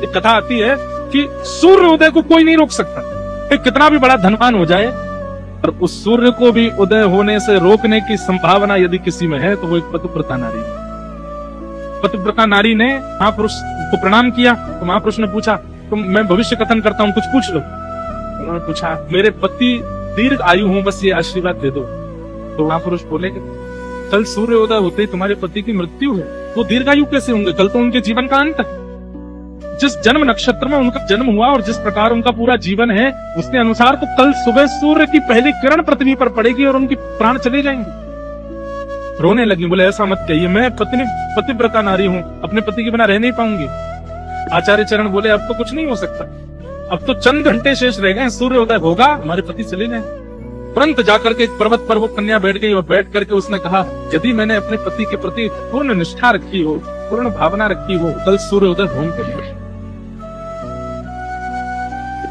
एक कथा आती है कि सूर्य उदय को कोई नहीं रोक सकता। एक कितना भी बड़ा धनवान हो जाए, और उस सूर्य को भी उदय होने से रोकने की संभावना यदि किसी में है तो वो एक पतिव्रता नारी है। पतिव्रता नारी ने महापुरुष को प्रणाम किया तो महापुरुष ने पूछा, तुम मैं भविष्य कथन करता हूं, कुछ पूछ लो। उन्होंने पूछा, मेरे पति दीर्घ आयु हो, बस ये आशीर्वाद दे दो। तो महापुरुष बोले, कल सूर्य उदय होते ही तुम्हारे पति की मृत्यु है, वो दीर्घायु कैसे होंगे? कल तो उनके जीवन का अंत है। जिस जन्म नक्षत्र में उनका जन्म हुआ और जिस प्रकार उनका पूरा जीवन है, उसके अनुसार तो कल सुबह सूर्य की पहली किरण पृथ्वी पर पड़ेगी और उनकी प्राण चले जाएंगे। रोने लगी, बोले ऐसा मत कहिए, मैं पतिव्रता नारी हूँ, अपने पति के बिना रह नहीं पाऊंगी। आचार्य चरण बोले, अब तो कुछ नहीं हो सकता, अब तो चंद घंटे शेष रह गए, सूर्य उदय होगा, हमारे पति चले जाए। तुरंत जाकर के एक पर्वत पर वो कन्या बैठ गई और बैठ करके उसने कहा, यदि मैंने अपने पति के प्रति पूर्ण निष्ठा रखी हो, पूर्ण भावना रखी हो, कल सूर्य उदय होंगे।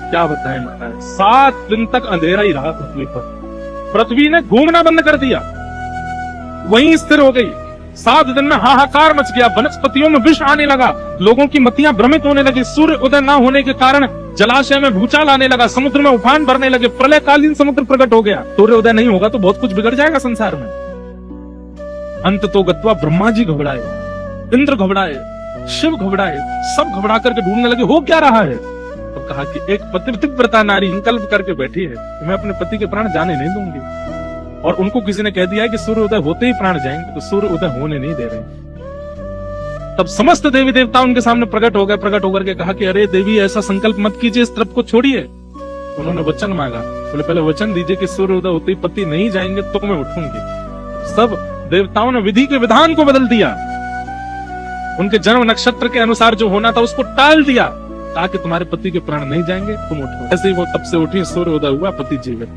क्या बताएं महाराज, 7 दिन तक अंधेरा ही रहा पृथ्वी पर। पृथ्वी ने घूमना बंद कर दिया, वहीं स्थिर हो गई। 7 दिन में हाहाकार मच गया, वनस्पतियों में विष आने लगा, लोगों की मतियां भ्रमित होने लगी। सूर्य उदय न होने के कारण जलाशय में भूचाल आने लगा, समुद्र में उफान भरने लगे, प्रलयकालीन समुद्र प्रकट हो गया। सूर्य उदय नहीं होगा तो बहुत कुछ बिगड़ जाएगा संसार में। अंत तो गत्वा ब्रह्मा जी घबराए, इंद्र घबराए, शिव घबराए, सब घबरा करके ढूंढने लगे हो क्या रहा है। तो कहा कि एक पतिव्रता नारी संकल्प करके बैठी है कि मैं अपने पति के प्राण जाने नहीं दूंगी, और उनको किसी ने कह दिया है कि सूर्य उदय होते ही प्राण जाएंगे, तो सूर्य उदय होने नहीं दे रहे। तब समस्त देवी देवता उनके सामने प्रकट हो गए। प्रकट होकर के कहा कि अरे देवी, ऐसा संकल्प मत कीजिए, इस तरफ को छोड़िए। उन्होंने वचन मांगा, बोले पहले वचन दीजिए कि सूर्य उदय होते ही पति नहीं जाएंगे तो मैं उठूंगी। सब देवताओं ने विधि के विधान को बदल दिया, उनके जन्म नक्षत्र के अनुसार जो होना था उसको टाल दिया, ताकि तुम्हारे पति के प्राण नहीं जाएंगे, तुम उठो। ऐसे ही वो तब से उठी, सूर्य उदय हुआ, पति जीवित।